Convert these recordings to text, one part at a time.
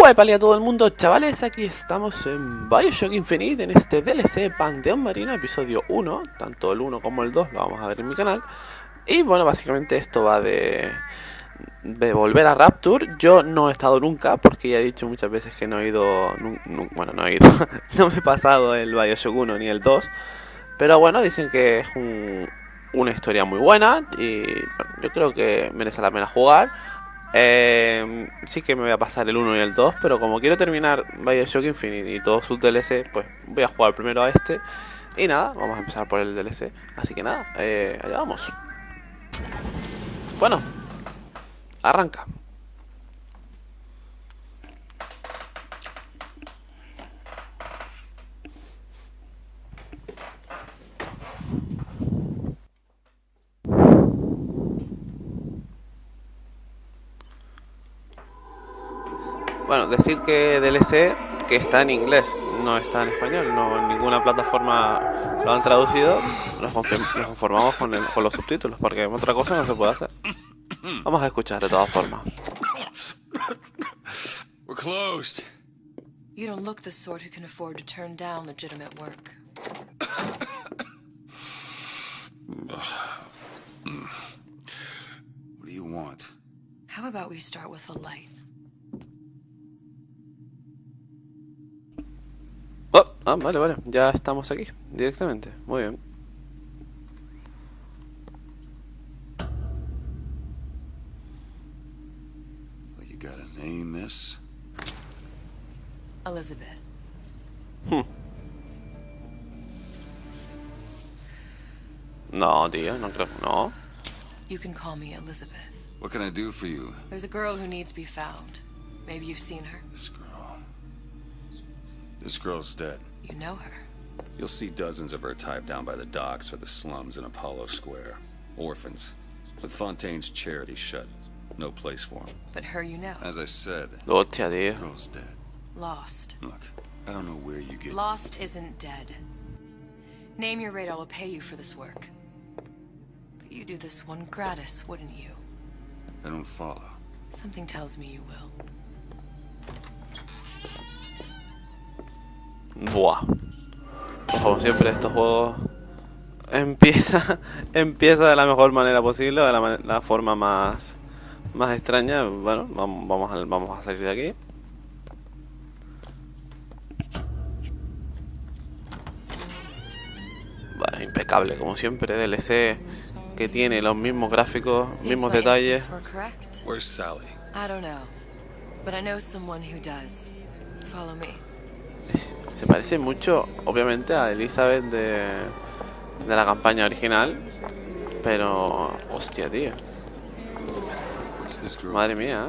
Huepale a todo el mundo, chavales, aquí estamos en BioShock Infinite, en este DLC Panteón Marino, episodio 1, tanto el 1 como el 2 lo vamos a ver en mi canal. Y bueno, básicamente esto va de volver a Rapture. Yo no he estado nunca, porque ya he dicho muchas veces que no he ido, bueno, no he ido, no me he pasado el BioShock 1 ni el 2. Pero bueno, dicen que es una historia muy buena y bueno, yo creo que merece la pena jugar. Sí que me voy a pasar el 1 y el 2, pero como quiero terminar BioShock Infinite y todos sus DLC, pues voy a jugar primero a este. Y nada, vamos a empezar por el DLC. Así que nada, allá vamos. Bueno, arranca. Bueno, decir que DLC que está en inglés, no está en español, no en ninguna plataforma lo han traducido. Nos conformamos con los subtítulos, porque otra cosa no se puede hacer. Vamos a escuchar de todas formas. We're closed. You don't look the sort who can afford to turn down legitimate work. What do you want? How about we start with a light? Vale, ya estamos aquí, directamente, muy bien. Well, you got a name, miss? Elizabeth. No, tío, no creo, no. You can call me Elizabeth. What can I do for you? There's a girl who needs to be found. Maybe you've seen her. This girl's dead. You know her. You'll see dozens of her tied down by the docks or the slums in Apollo Square. Orphans. With Fontaine's charity shut. No place for them. But her you know. As I said, Hostia, the tío. girl's dead. Lost. Look, I don't know where you get... Lost isn't dead. Name your rate, I will pay you for this work. But you do this one gratis, wouldn't you? I don't follow. Something tells me you will. Buah. Como siempre estos juegos empieza de la mejor manera posible, de la forma más extraña. Bueno, vamos a salir de aquí. Bueno, impecable como siempre, DLC que tiene los mismos gráficos, mismos detalles. Where's Sally? I don't know, but I know someone who does. Follow me. Se parece mucho, obviamente, a Elizabeth de la campaña original, pero hostia, tío. Madre mía,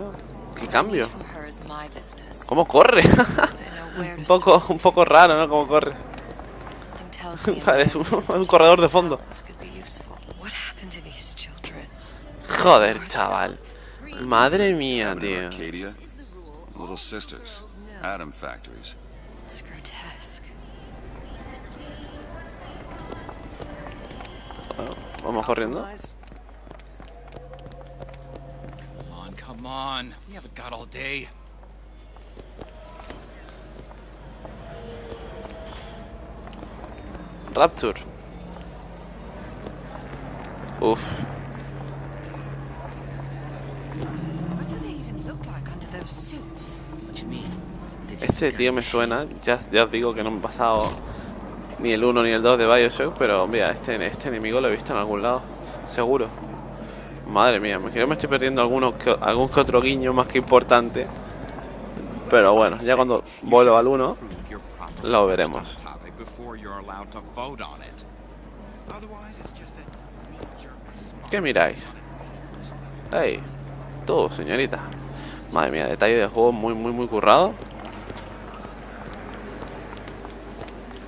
qué cambio. ¿Cómo corre? un poco raro, ¿no? Cómo corre. Parece un corredor de fondo. Joder, chaval. Madre mía, tío. Little sisters. Atom factories. It's grotesque. Vamos corriendo. Come on. We haven't got all day. Rapture. Uf. What do they even look like under those suits? What you mean? Ese tío me suena. Ya os digo que no me he pasado ni el 1 ni el 2 de BioShock, pero mira, este enemigo lo he visto en algún lado, seguro. Madre mía, me estoy perdiendo algún que otro guiño más que importante. Pero bueno, ya cuando vuelva al 1 lo veremos. ¿Qué miráis? Hey, tú, señorita. Madre mía, detalle del juego muy currado.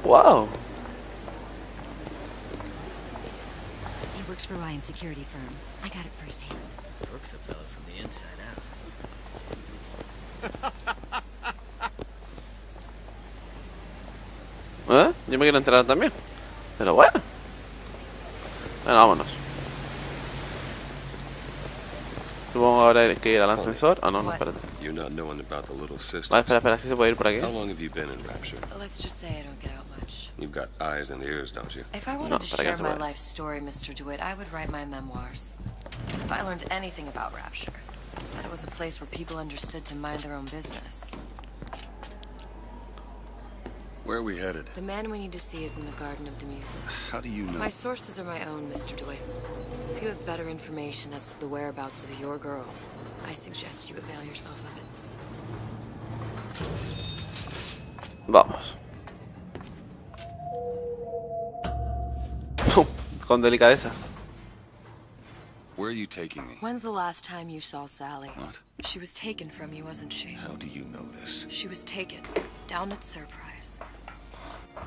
Wow. He works for Ryan Security Firm. I got it firsthand. Brooks a fella from the inside out. Yo me quiero enterar también. Pero bueno. Bueno, vámonos. Supongo ahora hay que ir al ascensor. Ah, no, no, espérate. You not knowing about the little sisters. Vale, espera, ¿sí se puede ir por aquí? How long have you been in Rapture? Let's just say I don't get out much. You've got eyes and ears, don't you? If I No, wanted to para que share se my pueda. life story, Mr. DeWitt, I would write my memoirs. If I learned anything about Rapture, that it was a place where people understood to mind their own business. Where are we headed? The man we need to see is in the Garden of the Muses. How do you know? My sources are my own, Mr. DeWitt. If you have better information as to the whereabouts of your girl, I suggest you avail yourself of it. Vamos. Con delicadeza. Where are you taking me? When's the last time you saw Sally? What? She was taken from you, wasn't she? How do you know this? She was taken, down at Surprise.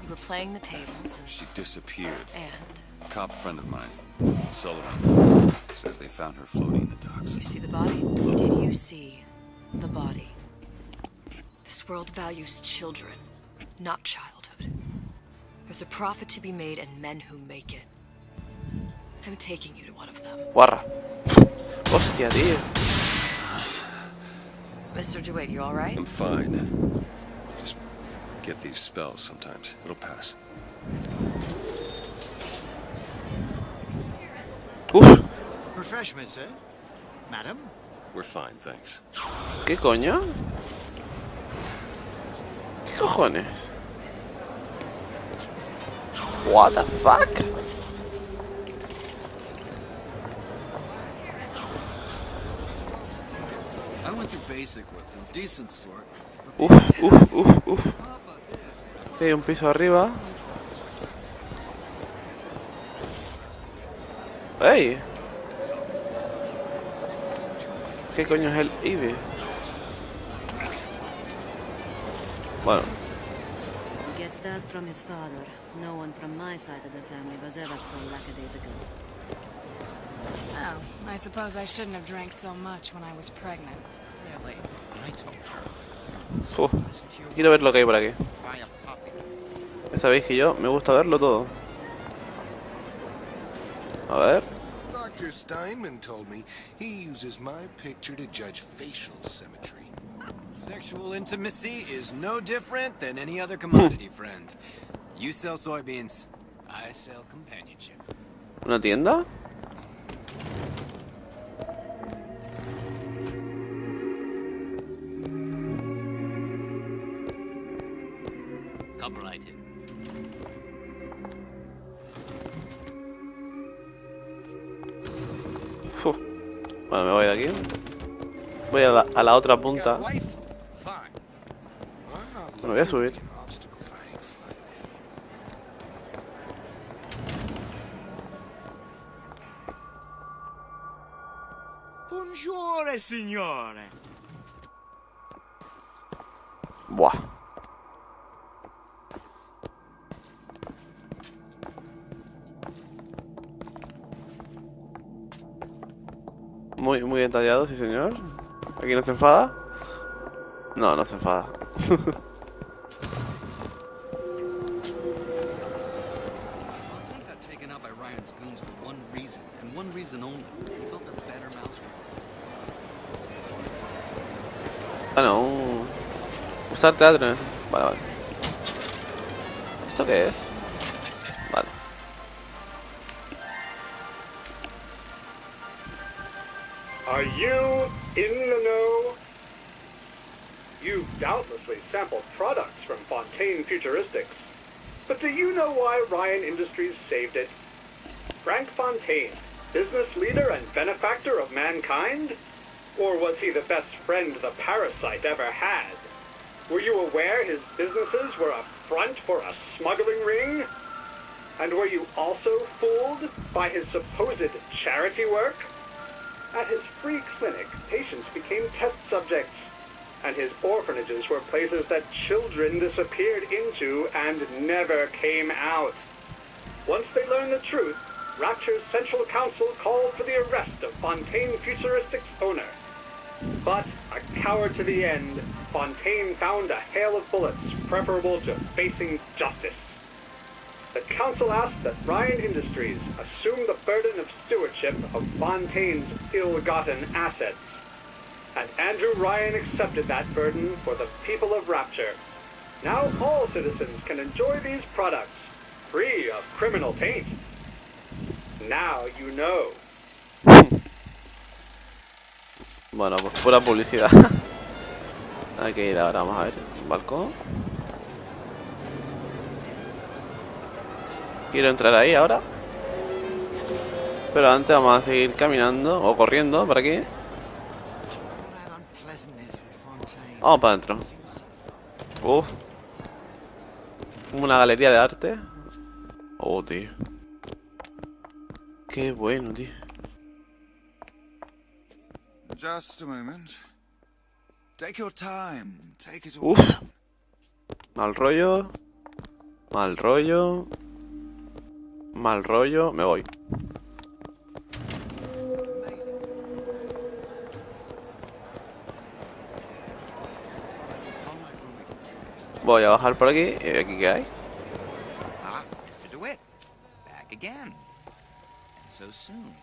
You were playing the tables, She disappeared. and Cop friend of mine, Sullivan, says they found her floating in the docks. you see the body? Did you see the body? This world values children, not childhood. There's a profit to be made and men who make it. I'm taking you to one of them. Guarra. Hostia, tío. Mr. DeWitt, you all right? I'm fine. Just get these spells sometimes. It'll pass. Uf. Refreshments, eh? Madam? We're fine, thanks. ¿Qué coño? ¿Qué cojones? What the fuck? I went through basic with them. Decent sort. Uf. Hay un piso arriba. ¡Ey! ¿Qué coño es el Ivy? Bueno, He gets that from his father. No one from my side of the family was ever so lackadaisical. Oh, I suppose I shouldn't have drank so much when I was pregnant. Clearly. I told her. uf. Quiero ver lo que hay por aquí. Buy a puppy. Ya sabéis que yo me gusta verlo todo. A ver. Dr. Steinman told me he uses my picture to judge facial symmetry. Sexual intimacy is no different than any other commodity, friend. You sell soybeans, I sell companionship. ¿Una tienda? Come right in. Uf. Bueno, me voy de aquí. Voy a la otra punta. Got a wife? Fine. I'm not Me voy a looking subir. to be an obstacle for Hank Fontaine. Buongiorno, signore. Buah. Muy detallado, sí señor. ¿Aquí no se enfada? No, no se enfada. Fontaine got taken out by Ryan's goons for one reason, and one reason only. He built a better mousetrap. Ah, no. Usar teatro. Vale. ¿Esto qué es? Vale. Are you in the know? You've doubtlessly sampled products from Fontaine Futuristics. But do you know why Ryan Industries saved it? Frank Fontaine, business leader and benefactor of mankind? Or was he the best friend the parasite ever had? Were you aware his businesses were a front for a smuggling ring? And were you also fooled by his supposed charity work? At his free clinic, patients became test subjects, and his orphanages were places that children disappeared into and never came out. Once they learned the truth, Rapture's Central Council called for the arrest of Fontaine Futuristics' owner. But, a coward to the end, Fontaine found a hail of bullets preferable to facing justice. the Council asks that Ryan Industries assume the burden of stewardship of Fontaine's ill-gotten assets. And Andrew Ryan accepted that burden for the people of Rapture. Now all citizens can enjoy these products, free of criminal taint. Now you know. Bueno, pues pura publicidad. Hay que ir ahora, vamos a ver. Un balcón. Quiero entrar ahí ahora. Pero antes vamos a seguir caminando o corriendo por aquí. Vamos para adentro. Uf. Una galería de arte. Oh, tío. Qué bueno, tío. Just a moment. Take your time. Take it all. Uf. Mal rollo. Mal rollo. Mal rollo. Me voy. Voy a bajar por aquí. ¿Y aquí qué hay? Ah, Mr. DeWitt. Back again. And so soon.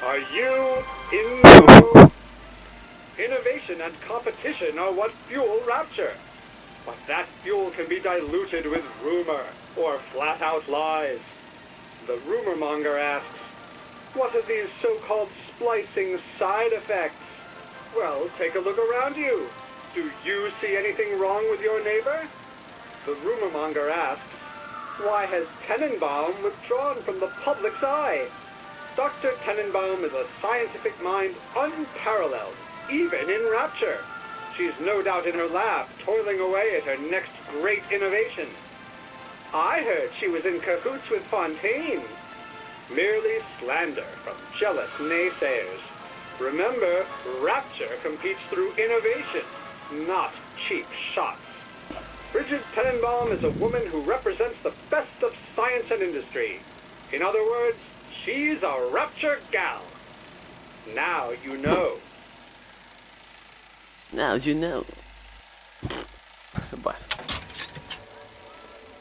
Are you in the know? Innovation and competition are what fuel Rapture. But that fuel can be diluted with rumor or flat-out lies. The rumor monger asks, what are these so-called splicing side effects? Well, take a look around you. Do you see anything wrong with your neighbor? The rumor monger asks, why has Tenenbaum withdrawn from the public's eye? Dr. Tenenbaum is a scientific mind unparalleled, even in Rapture. She's no doubt in her lab, toiling away at her next great innovation. I heard she was in cahoots with Fontaine. Merely slander from jealous naysayers. Remember, Rapture competes through innovation, not cheap shots. Bridget Tenenbaum is a woman who represents the best of science and industry. In other words, she's a Rapture gal. Now you know. Now you know. Bueno.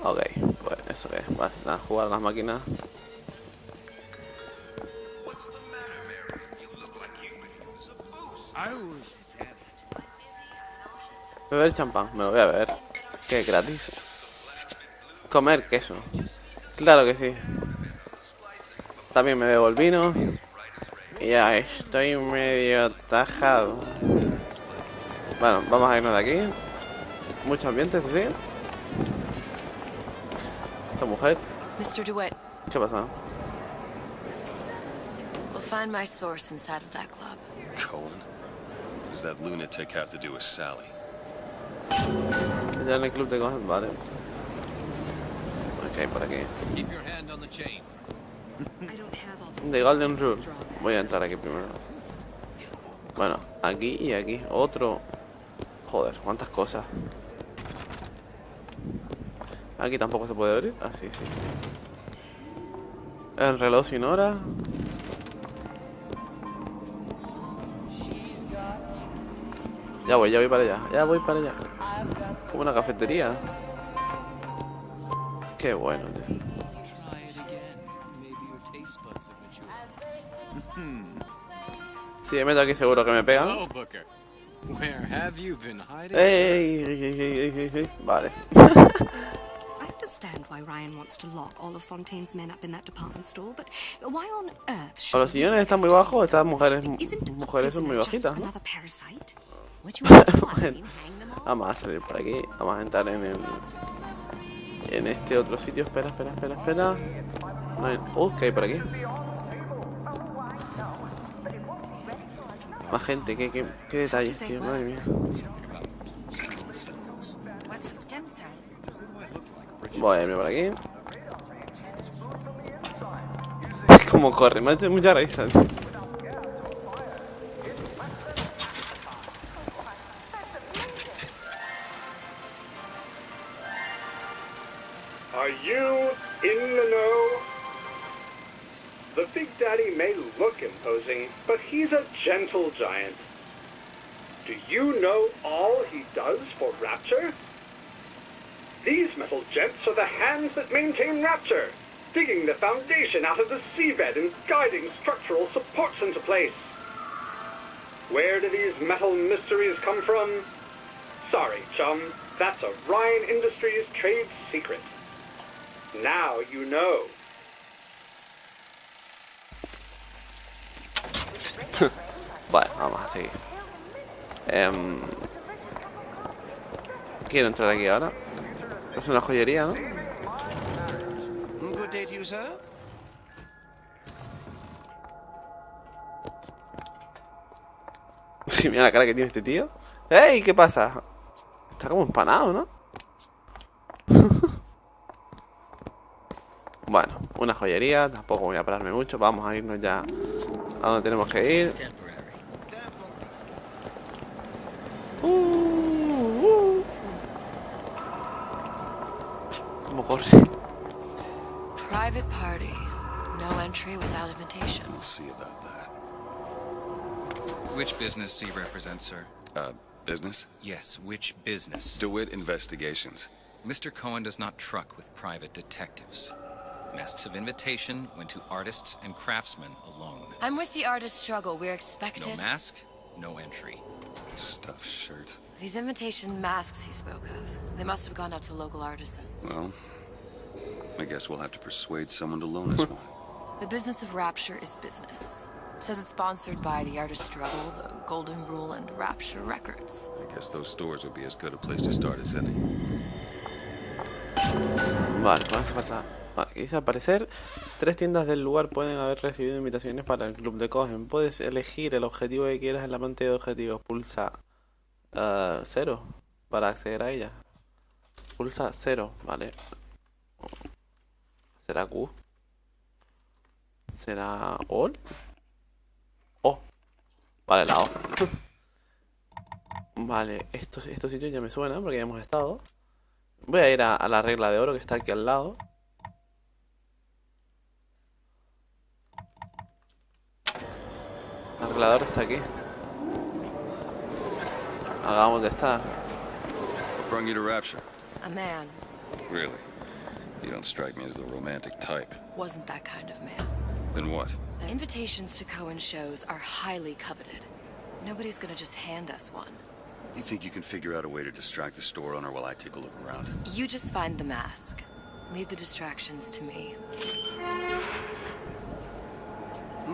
Ok, pues eso es. Vale, nada, jugar a las máquinas. Beber champán, me lo voy a beber. Que es gratis. Comer queso. Claro que sí. También me bebo el vino. Y ya estoy medio tajado. Bueno, vamos a irnos de aquí. Mucho ambiente, eso sí. Esta mujer. Mr. DeWitt, ¿Qué pasa? we'll find my source inside of that club. Cohen? What does that lunatic have to do with Sally? Ya en el club de cosas, vale. Ok, por aquí. Keep your hand on the chain. The Golden Rule. Voy a entrar aquí primero. Bueno, aquí y aquí. Otro. Joder, cuántas cosas. Aquí tampoco se puede abrir. Ah, sí, sí. El reloj sin hora. Ya voy para allá. Ya voy para allá. Como una cafetería. Qué bueno, tío. Si me meto aquí seguro que me pegan. Hello, Booker. Where have you been hiding? Ey. Vale. I understand why Ryan wants to lock all of Fontaine's men up in that department store, but why on earth should Los sillones están muy bajos, estas mujeres son muy bajitas, ¿no? another parasite? Bueno, vamos a salir por aquí. Vamos a entrar en este otro sitio. Espera. No hay... ¿qué hay por aquí? Más gente, qué detalles, tío, madre mía. Voy a irme por aquí. Como corre, me ha hecho mucha risa, tío. Are you in the know? The the Big Daddy may look imposing, but he's a gentle giant. Do you know all he does for Rapture? These metal jets are the hands that maintain Rapture, digging the foundation out of the seabed and guiding structural supports into place. Where do these metal mysteries come from? Sorry, chum, that's a Ryan Industries trade secret. Now you know. Bueno, vamos a seguir. Quiero entrar aquí ahora. Es una joyería, ¿no? Good day to you, sir. Sí, mira la cara que tiene este tío. ¡Ey! ¿Qué pasa? Está como empanado, ¿no? Bueno, una joyería. Tampoco voy a pararme mucho. Vamos a irnos ya a donde tenemos que ir. ¿Cómo corre? Private party. No entry without invitation. We'll see about that. Which business do you represent, sir? Business? Yes, which business? DeWitt Investigations. Mr. Cohen does not truck with private detectives. Masks of invitation went to artists and craftsmen alone. I'm with the artist struggle. We're expected. No mask, no entry. Stuffed shirt. These invitation masks he spoke of, they must have gone out to local artisans. Well, I guess we'll have to persuade someone to loan us one. The business of Rapture is business. Says it's sponsored by the Artist Struggle, the Golden Rule, and Rapture Records. I guess those stores would be as good a place to start as any. Vale, no hace falta. Vale, dice al parecer 3 tiendas del lugar pueden haber recibido invitaciones para el club de Cohen. Puedes elegir el objetivo que quieras en la pantalla de objetivos. Pulsa 0 para acceder a ella. Pulsa 0, vale. ¿Será Q? ¿Será All? O. Vale, la O. Vale, estos sitios ya me suenan porque ya hemos estado. Voy a ir a la regla de oro que está aquí al lado. El regla de oro está aquí. Hagamos de estar. What brought you to Rapture? A man. Really? You don't strike me as the romantic type. Wasn't that kind of man. Then what? The invitations to Cohen shows are highly coveted. Nobody's gonna just hand us one. You think you can figure out a way to distract the store owner while I take a look around? You just find the mask. Leave the distractions to me.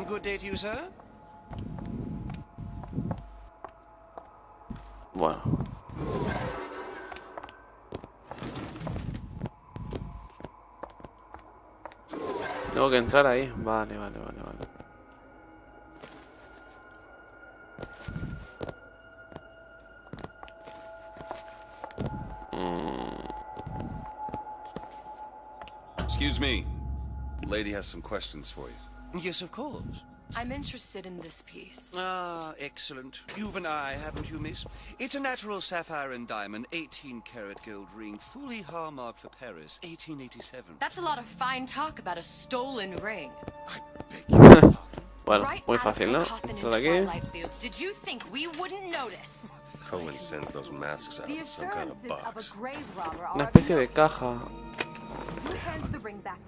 Good day to you, sir. Bueno. Tengo que entrar ahí. Vale. Excuse me. The lady has some questions for you. Yes, of course. I'm interested in this piece. Ah, excellent. You've an eye, haven't you, miss? It's a natural sapphire and diamond, 18-karat gold ring, fully hallmarked for Paris, 1887. That's a lot of fine talk about a stolen ring. I beg your pardon. Bueno, muy fácil, ¿no? Todo aquí. Did you think we wouldn't notice? Cohen sends those masks out in some kind of box. Una especie de caja.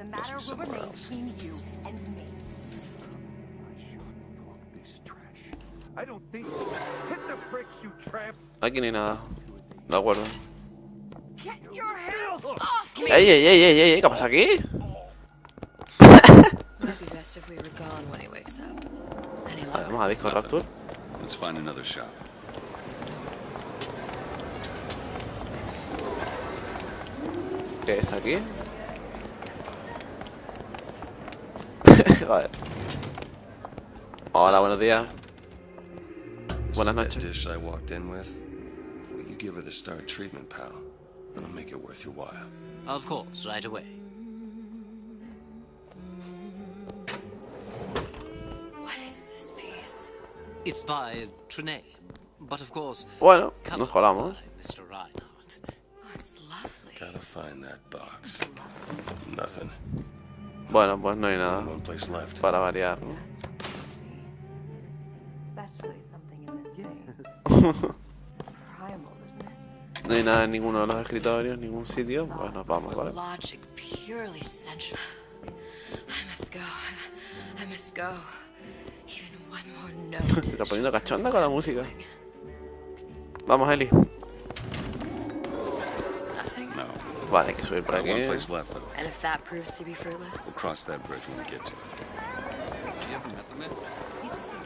Must be somewhere else. Aquí no hay nada. De acuerdo. Off me. ¡Ey! ¿Qué pasa aquí? Might be best if we were gone when he wakes up. Any luck? Vamos a Disco Rapture. Let's find another shop. ¿Qué es aquí? Joder. Hola, buenos días. Buenas noches. That dish I walked in with, will you give her the star treatment, pal? It'll make it worth your while. Of course, right away. What is this piece? It's by Trenet, but of course... Bueno, nos colamos. Mr. Reinhardt. Oh, it's lovely. Gotta find that box. Nothing. Bueno, pues no hay nada. One place left. Para variar, ¿no? No hay nada en ninguno de los escritorios, ningún sitio. Pues nos vamos, ¿vale? Logic purely sensual. I must go. I must go. Even one more note. Se está poniendo cachonda con la música. Vamos, Eli. No. Vale, hay que subir por aquí. One place left, though. And if that proves to be fruitless? We'll cross that bridge when we get to it. You haven't met the man? He's the same.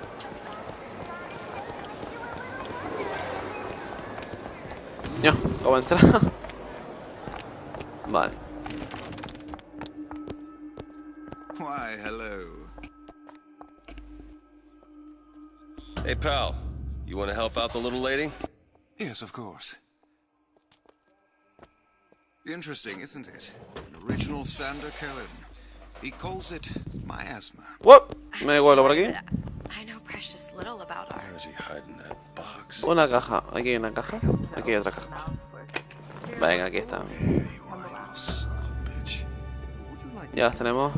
No, ¿cómo entrar? Vale. Why, hello. Hey, pal. You want to help out the little lady? Yes, of course. Interesting, isn't it? An original Sander Kellen. He calls it miasma. ¡Wow! Me vuelo por aquí. I know precious little about art. Where is he hiding that box? Una caja. Aquí hay una caja. Aquí hay otra caja. Venga, aquí está. Ya las tenemos.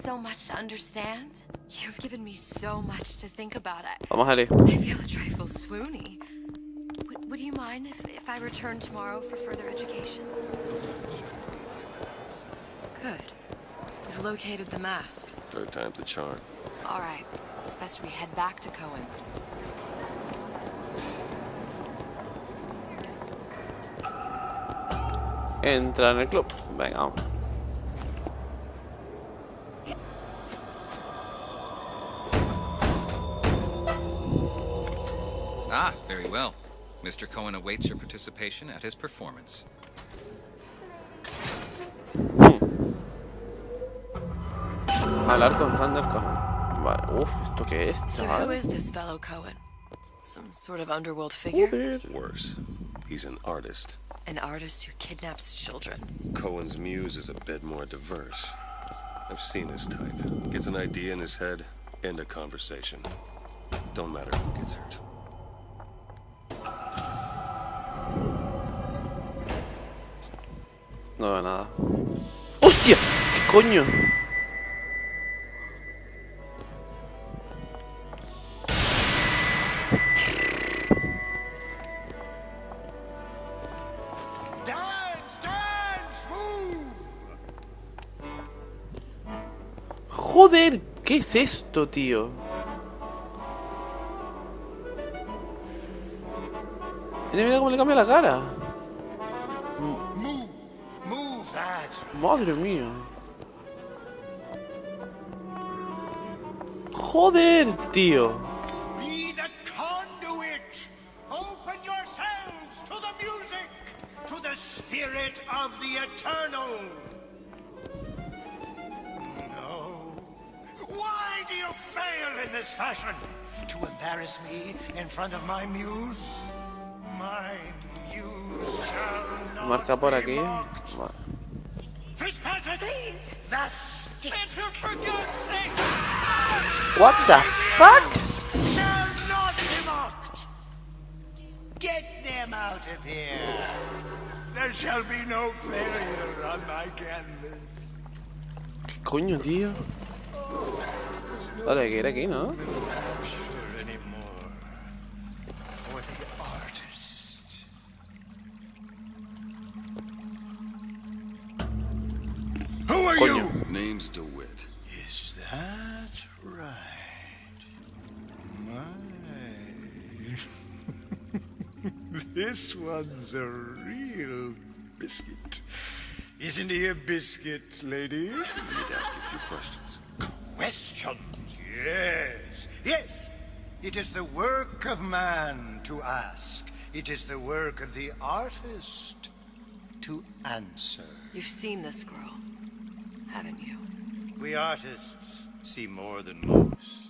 So much to understand. You've given me so much to think about. Vamos, Eli. I feel a trifle swoony. Would you mind if I return tomorrow for further education? Good. We've located the mask. Third time's the charm. All right. It's best we head back to Cohen's. Entra en el club. Venga, vamos. Ah, very well. Mr. Cohen awaits your participation at his performance. Hablar con Sander Cohen. Vale. Uf, ¿esto qué es, So chaval? who is this fellow Cohen? Some sort of underworld figure? Worse. He's an artist. An artist who kidnaps children. Cohen's muse is a bit more diverse. I've seen his type. Gets an idea in his head, end a conversation. Don't matter who gets hurt. No veo nada. ¡Hostia! ¿Qué coño? Joder, ¿qué es esto, tío? Mira cómo le cambia la cara. Madre mía. Joder, tío. Be the conduit. Open yourselves to the music, to the spirit of the eternal. No. Why do you fail in this fashion? To embarrass me in front of my muse? My muse shall not Marca por be aquí. mocked. Vale. Fitzpatrick, please. The stick. For God's sake. What the fuck? Shall not be mocked. Get them out of here. There shall be no failure on my canvas. ¿Qué coño, tío? Vale, hay que ir aquí, ¿no? Who are Coño. you? Name's DeWitt. Is that right? My. This one's a real biscuit. Isn't he a biscuit, lady? I need to ask you a few questions. Questions? Yes. Yes. It is the work of man to ask. It is the work of the artist to answer. You've seen this girl, haven't you? We artists see more than most.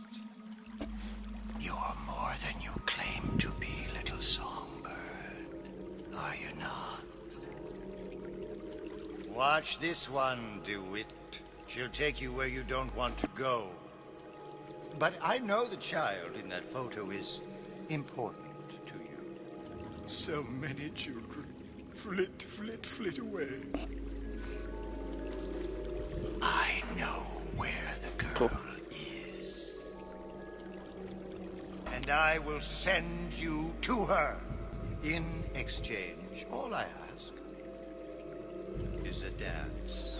You are more than you claim to be, little songbird. Are you not? Watch this one, DeWitt. She'll take you where you don't want to go. But I know the child in that photo is important to you. So many children Flit, flit, flit away. I know where the girl is. And I will send you to her. In exchange, all I ask is a dance.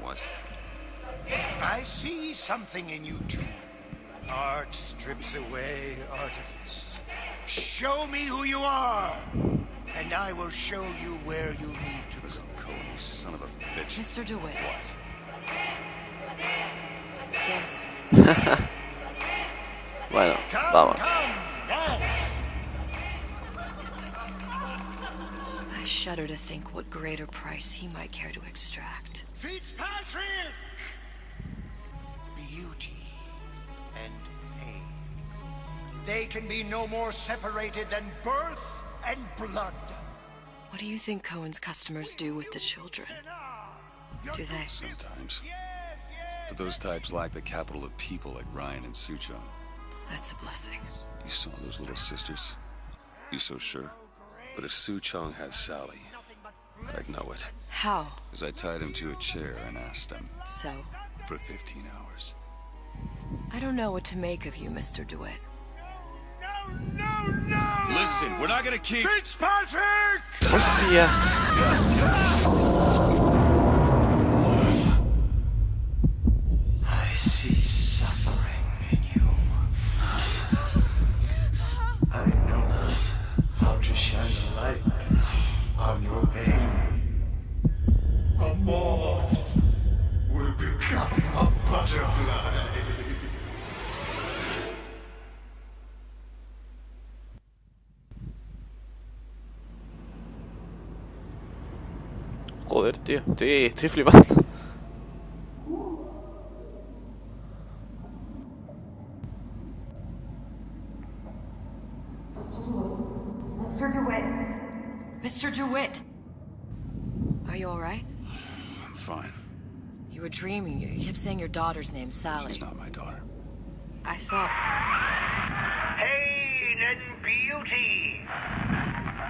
What? I see something in you two. Art strips away artifice. Show me who you are, and I will show you where you need to Listen, Cohen, you son of a bitch. Mr. DeWitt. What? Dance with me. Bueno, Come, vamos. come, dance. I shudder to think what greater price he might care to extract. Fitzpatrick! Beauty and pain. They can be no more separated than birth and blood. What do you think Cohen's customers do with the children? Do they? Sometimes. But those types lack the capital of people like Ryan and Suchong. That's a blessing. You saw those little sisters? You so sure? But if Suchong has Sally, I'd know it. How? As I tied him to a chair and asked him. So? For 15 hours. I don't know what to make of you, Mr. DeWitt. No! Listen, we're not gonna keep... Fitzpatrick! Hostias. I see suffering in you. I know how to shine a light on your pain. A moth will become a butterfly. Joder, tío. Estoy flipando. Mr. DeWitt! Mr. DeWitt! Are you alright? I'm fine. You were dreaming. You kept saying your daughter's name, Sally. She's not my daughter. I thought... Pain and beauty!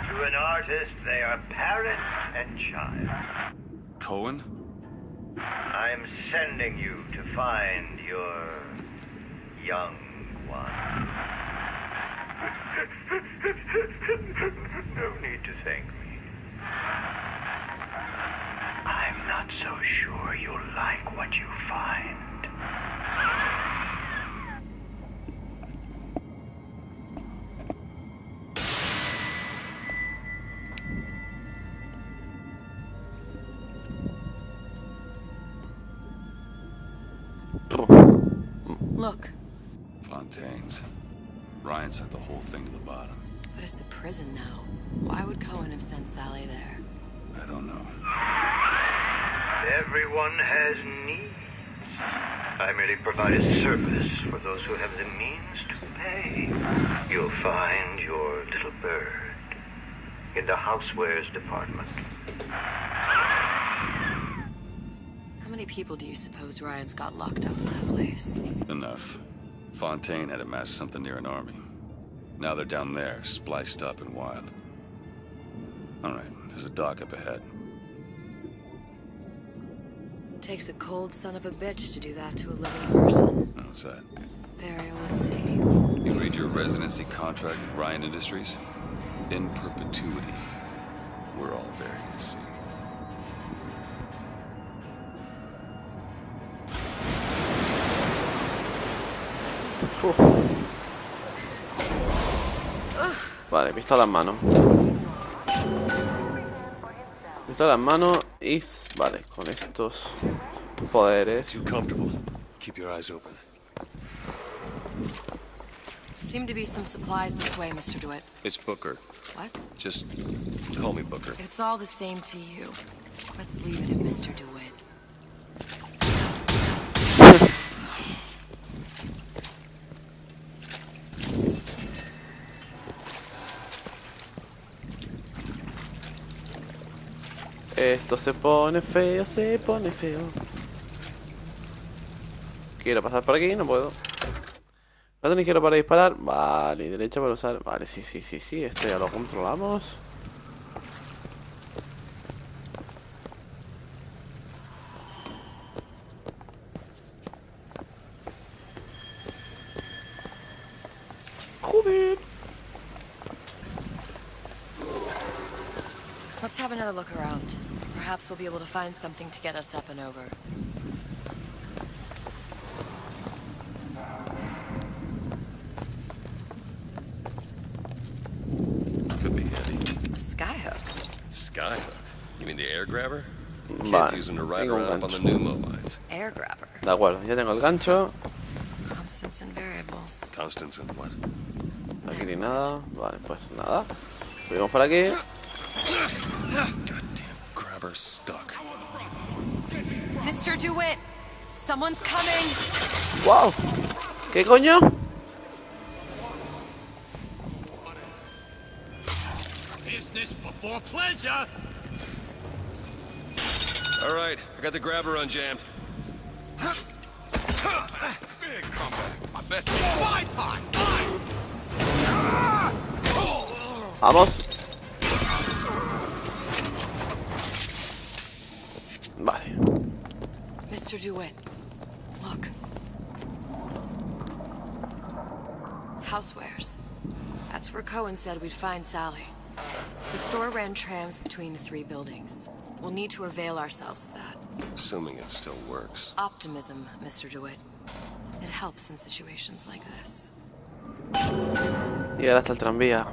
To an artist, they are parent and child. Cohen? I'm sending you to find your young one. No need to thank me. I'm not so sure you'll like what you find. Look. Fontaine's. Ryan sent the whole thing to the bottom. But it's a prison now. Why would Cohen have sent Sally there? I don't know. Everyone has needs. I merely provide a service for those who have the means to pay. You'll find your little bird in the housewares department. How many people do you suppose Ryan's got locked up in that place? Enough. Fontaine had amassed something near an army. Now they're down there, spliced up and wild. Alright, there's a dock up ahead. Takes a cold son of a bitch to do that to a living person. What's that? Burial at sea. You read your residency contract with Ryan Industries? In perpetuity, we're all buried at sea. Vale, pistola en mano. Pistola en mano y... Vale, con estos poderes. Too comfortable. Keep your eyes open. Seem to be some supplies this way, Mr. DeWitt. It's Booker. What? Just call me Booker. If it's all the same to you, let's leave it at Mr. DeWitt. Esto se pone feo, se pone feo. Quiero pasar por aquí, no puedo. Ratón izquierdo para disparar. Vale, y derecha para usar. Vale, sí, esto ya lo controlamos. have another look around. Perhaps we'll be able to find something to get us up and over. Could be handy. A skyhook. Skyhook? You mean the air grabber? Kids Vale, using to ride tengo un around up on the gancho. pneumo lines. Air grabber. De acuerdo, ya tengo el gancho. Constants and variables. Constants and what? Aquí ni nada. Vale, pues nada. Subimos por aquí. Goddamn grabber stuck. Mr. DeWitt, someone's coming. ¡Wow! ¿Qué coño? Business before pleasure. All right, I got the grabber unjammed. Big comeback. My best bipod. Vamos. Vale. Mr. DeWitt, look. Housewares. That's where Cohen said we'd find Sally. The store ran trams between the 3 buildings. We'll need to avail ourselves of that. Assuming it still works. Optimism, Mr. DeWitt. It helps in situations like this. Llegar hasta el tranvía.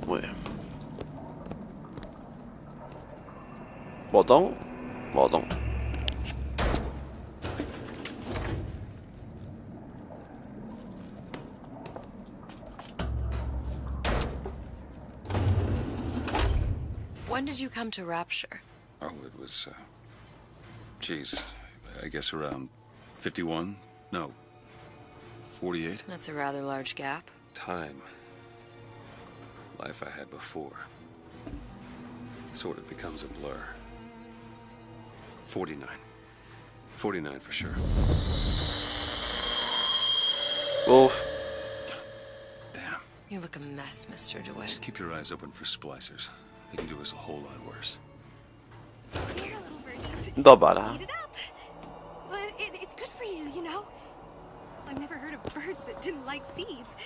Muy bien. Botón. Botón. When did you come to Rapture? Oh, it was, geez, I guess around 51? No, 48? That's a rather large gap. Time. Life I had before. Sort of becomes a blur. 49. 49 for sure. Uf. Damn. You look a mess, Mr. DeWitt. Just keep your eyes open for splicers. They can do us a whole lot worse. Here, little birdies. 2 balas. Eat it up. Well, it's good for you, you know. I've never heard of birds that didn't like seeds.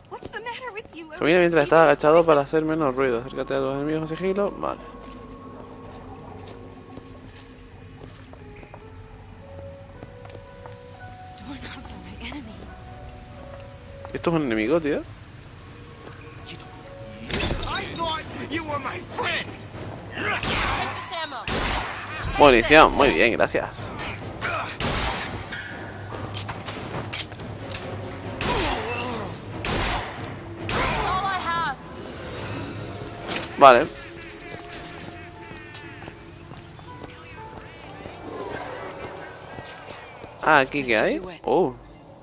What's the matter with you? Camina mientras estás agachado para hacer menos ruido. Acércate a los enemigos con sigilo. Vale. Doorknobs are my enemy. ¿Esto es un enemigo, tío? I thought you were my friend. Take this ammo. Munición. Muy bien, gracias. That's all I have. Vale. Ah, ¿aquí qué hay? Oh.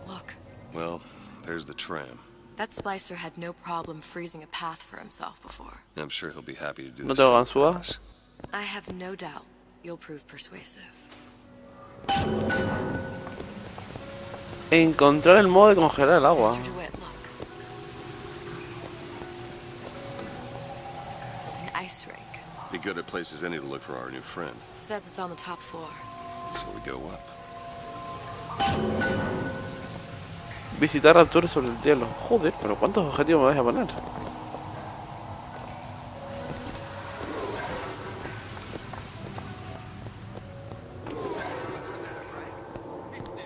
Look, Well, there's the tram. that splicer had no problem freezing a path for himself before. I'm sure he'll be happy to do ¿No the tengo same ganzúa? for us. I have no doubt you'll prove persuasive. Encontrar el modo de congelar el agua. Mr. DeWitt, look. An ice rink. Be good at places any to look for our new friend. Says it's on the top floor. So we go up. Visitar Rapture sobre el hielo. Joder, pero ¿cuántos objetivos me vais a poner?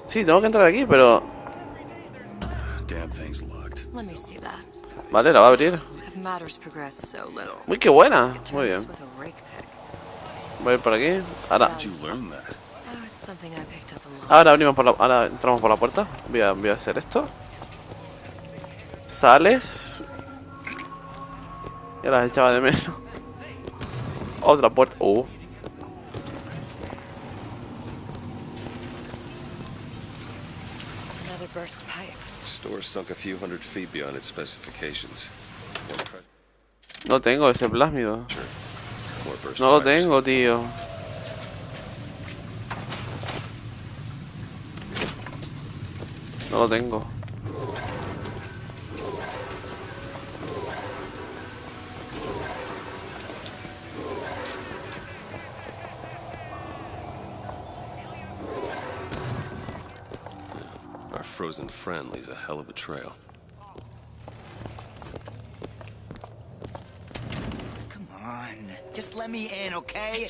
Sí, tengo que entrar aquí, pero... Damn thing's locked. Let me see that. Vale, la va a abrir. Have matters progressed so little? Uy, qué buena. Could Muy turn bien. this with a rake pick. Voy a ir por aquí. Ahora, How'd you learn that? Oh, it's something I picked up along. ahora abrimos por la... Ahora entramos por la puerta. Voy a hacer esto. Sales. Ya las echaba de menos. Otra puerta. Another burst pipe. Store sunk a few hundred feet beyond its specifications. No tengo ese plásmido. More burst No lo pipes. tengo, tío. No lo tengo. Our frozen friend leaves a hell of a trail. Come on. Just let me in, okay?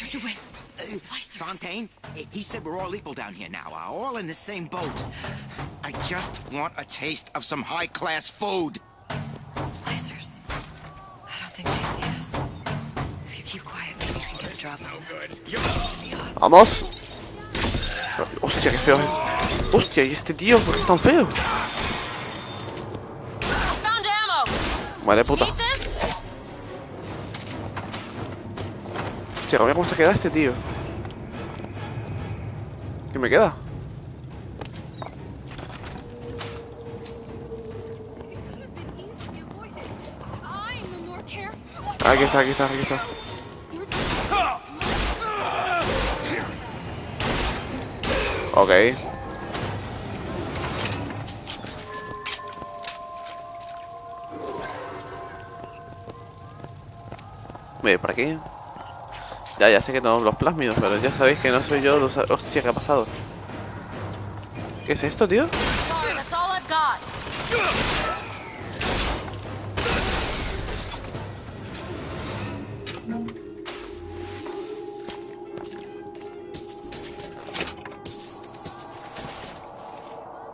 Fontaine, he said we're all equal down here now, all in the same boat. I just want a taste of some high-class food. Splicers. I don't think they see us. If you keep quiet, maybe you can get a drop on them. Vamos. Hostia, qué feo es. Hostia, ¿y este tío por qué es tan feo? Vale, puta. Hostia, mira cómo se queda este tío. ¿Qué me queda? Aquí está, aquí está, aquí está. Ok. Voy a ir por aquí. Ya sé que tenemos los plásmidos, pero ya sabéis que no soy yo los... Hostia, ¿qué ha pasado? ¿Qué es esto, tío?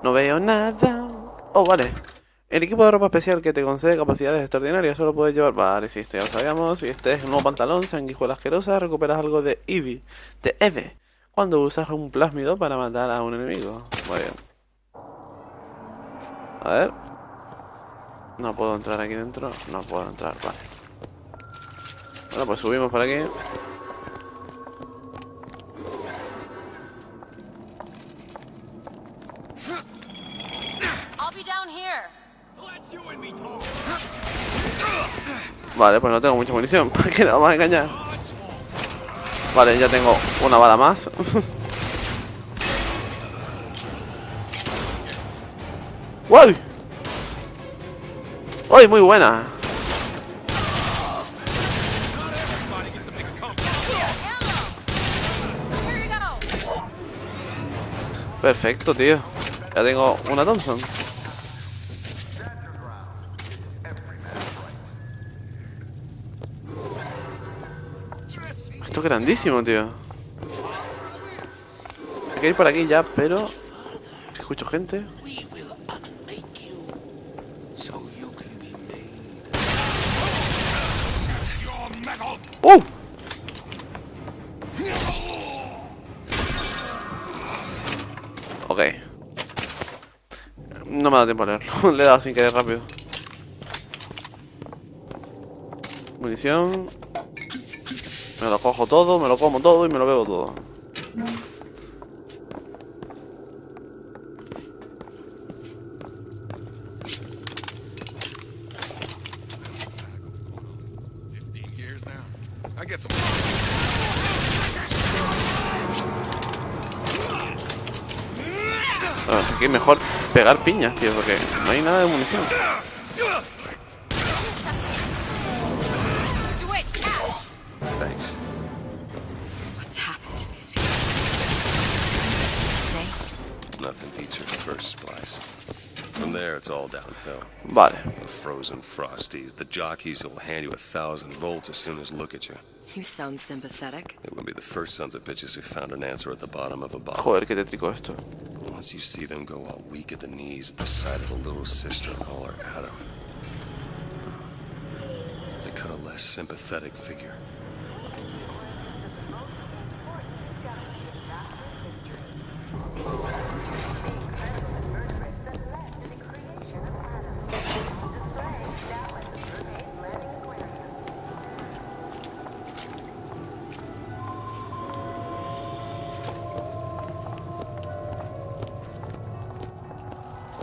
No veo nada. Oh, vale. El equipo de ropa especial que te concede capacidades extraordinarias solo puedes llevar... Vale, sí, esto ya lo sabíamos. Y este es un nuevo pantalón, sanguijuela asquerosa. Recuperas algo de Eve cuando usas un plásmido para matar a un enemigo. Muy bien. A ver. No puedo entrar aquí dentro. No puedo entrar, vale. Bueno, pues subimos por aquí. Vale, pues no tengo mucha munición. ¿Para qué nos vamos a engañar? Vale, ya tengo una bala más. ¡Uy! ¡Uy, muy buena! Perfecto, tío. Ya tengo una Thompson. Esto es grandísimo, tío. Hay que ir por aquí ya, pero... Escucho gente. Ok. No me ha dado tiempo a leerlo. Le he dado sin querer rápido. Munición. Me lo cojo todo, me lo como todo y me lo bebo todo. Bueno, aquí es mejor pegar piñas, tío, porque no hay nada de munición. Thanks. What's happened to these people? Say? Nothing beats your first splice. From there, it's all downhill. Vale. The frozen frosties, the jockeys who'll hand you 1,000 volts as soon as look at you. You sound sympathetic. They wouldn't be the first sons of bitches who found an answer at the bottom of a bottle. Joder, qué tétrico esto. Once you see them go all weak at the knees at the sight of a little sister and holler at them, they cut a less sympathetic figure.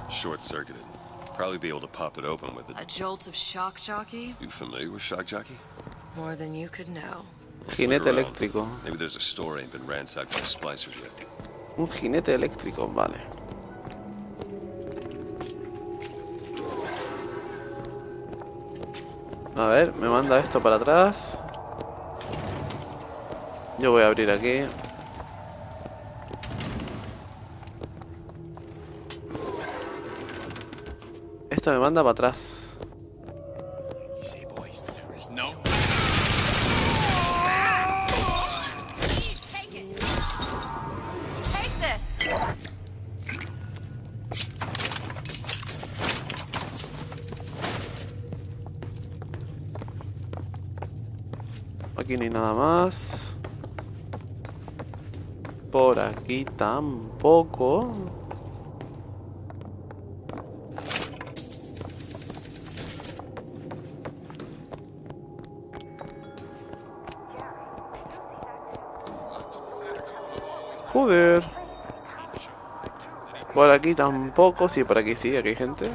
Short-circuited. Probably be able to pop it open with it. A jolt of shock jockey? You familiar with shock jockey? More than you could know. Jinete eléctrico. Maybe there's a store ain't been ransacked by splicers yet. Un jinete eléctrico, vale. A ver, me manda esto para atrás. Yo voy a abrir aquí. Esto me manda para atrás. Aquí no hay nada más. Por aquí tampoco. Joder. Por aquí tampoco. Sí, por aquí sí, aquí hay gente.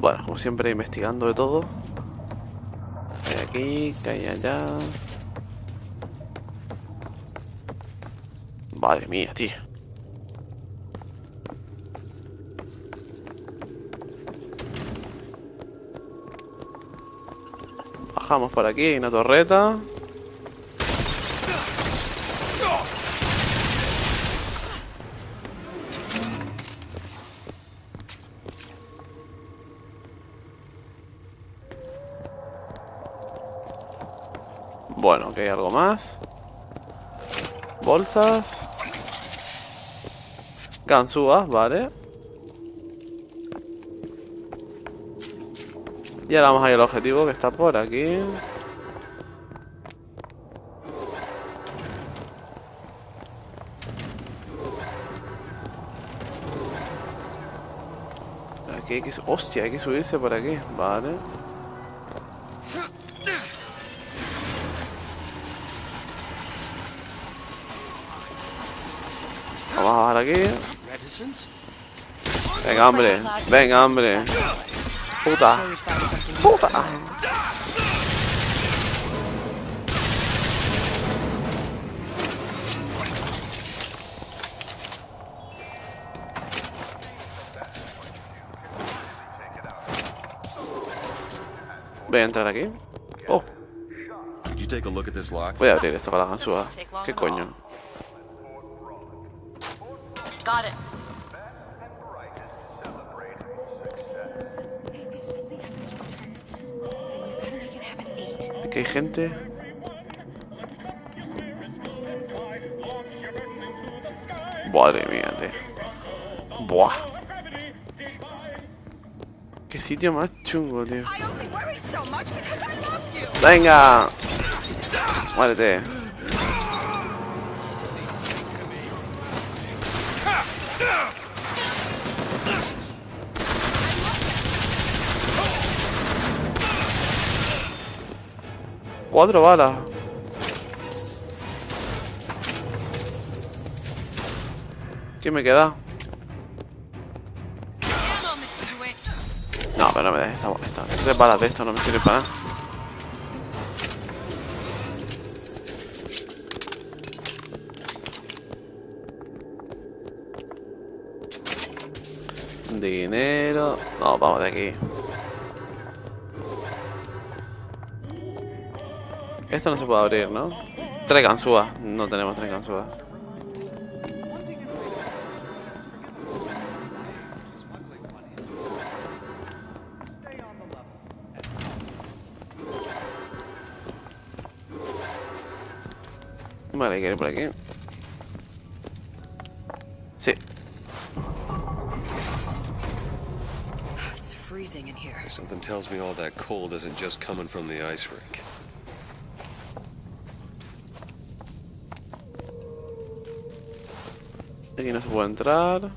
Bueno, como siempre, investigando de todo. Que hay aquí, que hay allá. Madre mía, tío. Bajamos por aquí, hay una torreta. Bueno, que hay algo más. Bolsas. Ganzúas, vale. Y ahora vamos a ir al objetivo que está por aquí. Aquí hay que... Hostia, hay que subirse por aquí, vale. Vamos a bajar aquí. Venga, hombre. Venga, hombre. Puta. Puta. Voy a entrar aquí. Oh. Voy a abrir esto con la ganzúa. ¿Qué coño? Got it. Aquí hay gente. Madre mía, tío. Buah. Qué sitio más chungo, tío. Venga. Muérete. Cuatro balas. ¿Qué me queda? No, pero no me dejes esta. 3 balas de esto no me sirve para nada. Dinero. No, vamos de aquí. Esto no se puede abrir, ¿no? 3 ganzúas. No tenemos 3 ganzúas. Vale, hay que ir por aquí. Sí. It's freezing in here. Something tells me all that cold isn't just coming from the ice rink. Aquí no se puede entrar.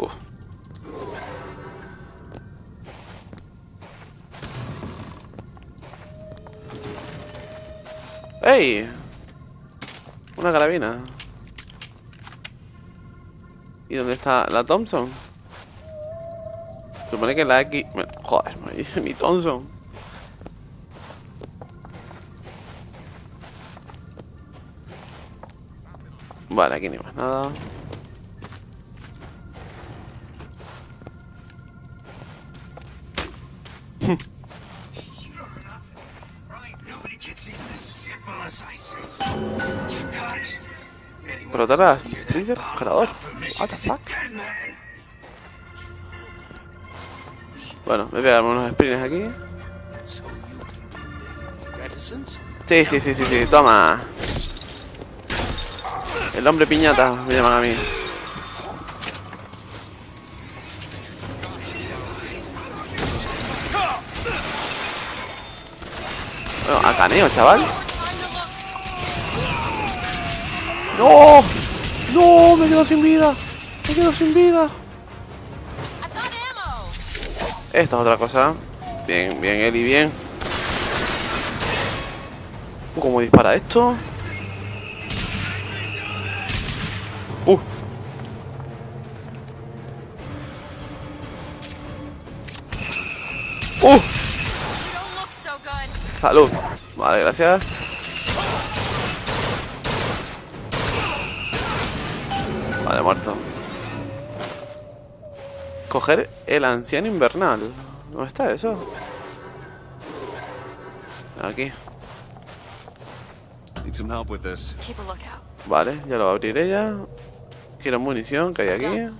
Uf. ¡Ey! Una carabina. ¿Y dónde está la Thompson? Supone que la X... Joder, me dice mi Thompson. Vale, aquí no hay más nada. Derrotar a Splitter Congelador. What the fuck. Bueno, me voy a dar unos sprints aquí. Sí, toma. El hombre piñata, me llaman a mí. Bueno, a caneo, chaval. ¡No! ¡No! Me quedo sin vida. Esta es otra cosa. Bien, Eli, bien. ¿Cómo dispara esto? Salud. Vale, gracias. Vale, muerto. Coger el anciano invernal. ¿Dónde está eso? Aquí. Vale, ya lo abriré ya. Quiero munición que hay aquí.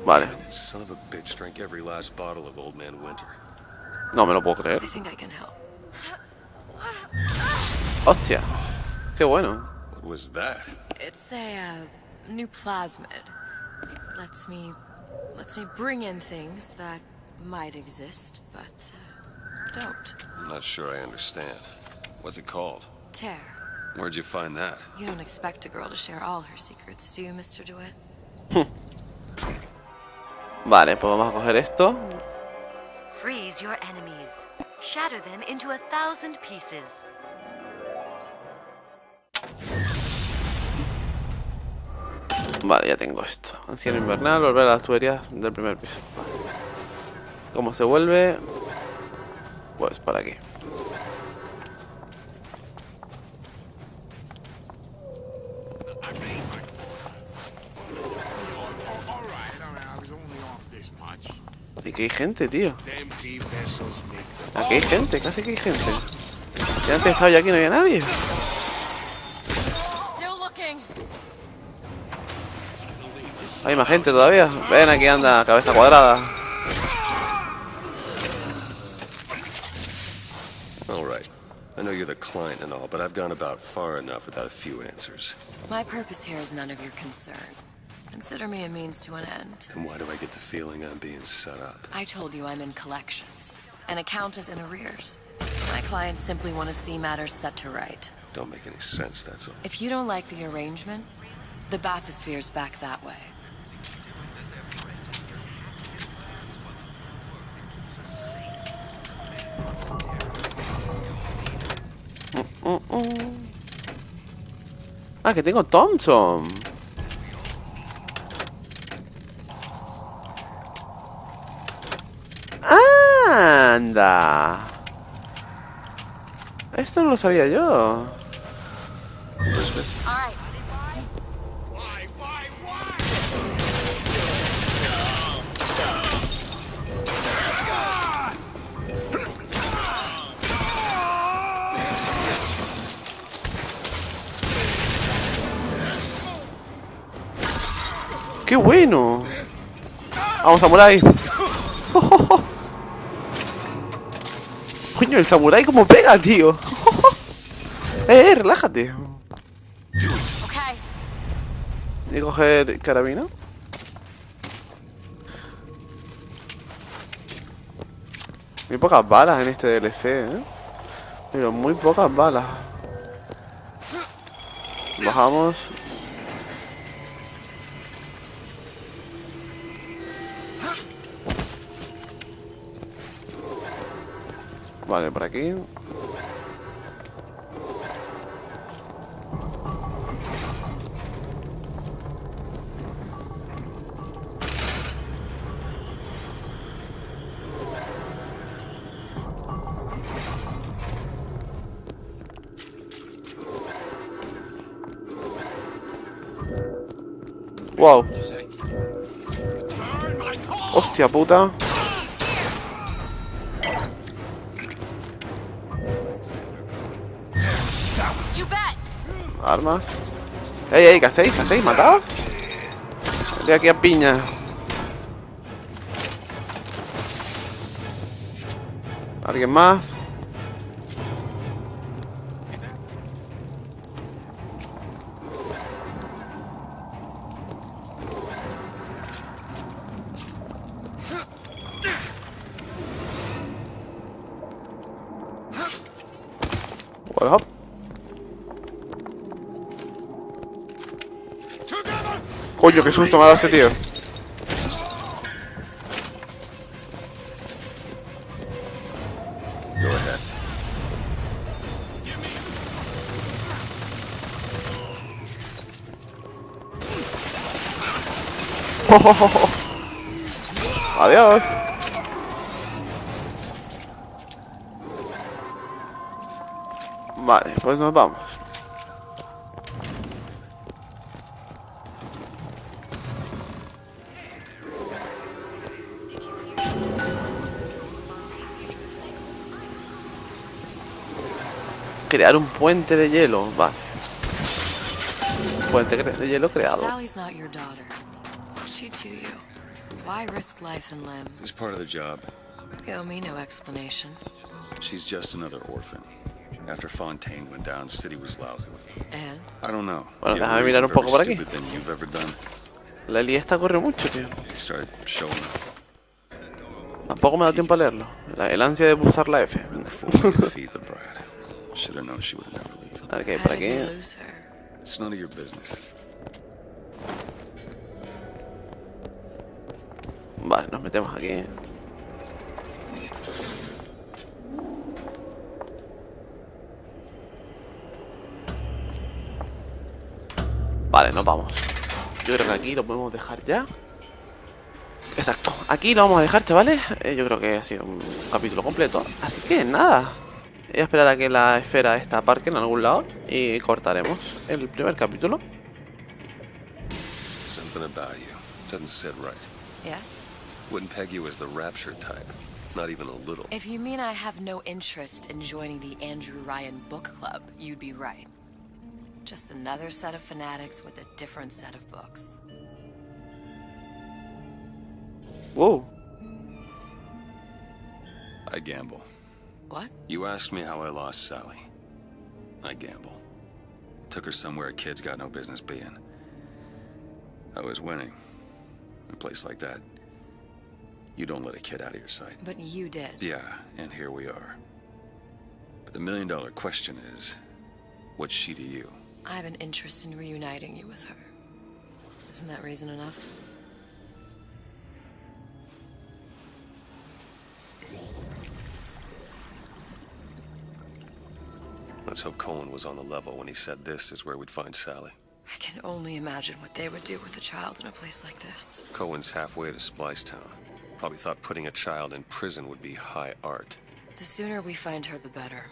Vale. No me lo puedo creer. Hostia. Qué bueno. What was that? It's a new plasmid. Lets me bring in things that might exist, but don't. I'm not sure I understand. What's it called? Tear. Where'd you find that? You don't expect a girl to share all her secrets, do you, Mr. DeWitt? Vale, pues vamos a coger esto. Freeze your enemies. Shatter them into 1,000 pieces. Vale, ya tengo esto. Anciano invernal, volver a las tuberías del primer piso. Vale. ¿Cómo se vuelve? Pues para aquí. Y que hay gente, tío. Aquí hay gente, casi que hay gente. Ya antes estaba yo aquí y no había nadie. Hay más gente todavía. Ven, aquí anda, cabeza cuadrada. All right. I know you're the client and all, but I've gone about far enough without a few answers. My purpose here is none of your concern. Consider me a means to an end. And why do I get the feeling I'm being set up? I told you I'm in collections. An account is in arrears. My clients simply want to see matters set to right. Don't make any sense, that's all. If you don't like the arrangement, the bathysphere's back that way. Ah, que tengo Thompson. Anda. Esto no lo sabía yo. ¡Qué bueno! ¡Vamos, samurái! Coño, el samurái como pega, tío. Relájate. Voy a coger carabina. Muy pocas balas en este DLC, pero muy pocas balas. Bajamos. Vale, por aquí. Wow. Hostia puta. Armas. ¡Ey! ¿Qué hacéis? ¿Qué hacéis? ¿Matado? De aquí a piña. ¿Alguien más? Well, hop. Coño, qué susto me ha dado este tío. Adiós. Vale, pues nos vamos. Crear un puente de hielo, vale. Puente de hielo creado. Sally's not your daughter. She to you. Why risk life and limb? It's part of the job. You owe me no explanation. She's just another orphan. After Fontaine went down, City was lousy with her. And? I don't know. Bueno, déjame mirar un poco por aquí. Than you've ever done. La esta corre mucho, tío. He started showing up. Tampoco me da tiempo a leerlo. El ansia de pulsar la F. Feed the brat. Should have known she would never leave. A ver qué hay por aquí. It's none of your business. Vale, nos metemos aquí. Vale, nos vamos. Yo creo que aquí lo podemos dejar ya. Exacto, aquí lo vamos a dejar, chavales. Yo creo que ha sido un capítulo completo. Así que nada, voy a esperar a que la esfera esta aparque en algún lado y cortaremos el primer capítulo. Something about you doesn't sit right. Yes? Wouldn't peg you as the rapture type. Not even a little. If you mean I have no interest in joining the Andrew Ryan book club, you'd be right. Just another set of fanatics with a different set of books. Whoa. I gamble. What? You asked me how I lost Sally. I gamble. Took her somewhere kids got no business being. I was winning. In a place like that, you don't let a kid out of your sight. But you did. Yeah, and here we are. But the million-dollar question is, what's she to you? I have an interest in reuniting you with her. Isn't that reason enough? Let's hope Cohen was on the level when he said this is where we'd find Sally. I can only imagine what they would do with a child in a place like this. Cohen's halfway to Splicetown. Probably thought putting a child in prison would be high art. The sooner we find her, the better.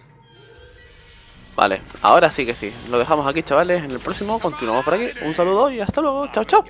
Vale, ahora sí que sí. Lo dejamos aquí, chavales. En el próximo continuamos por aquí. Un saludo y hasta luego. Chao, chao.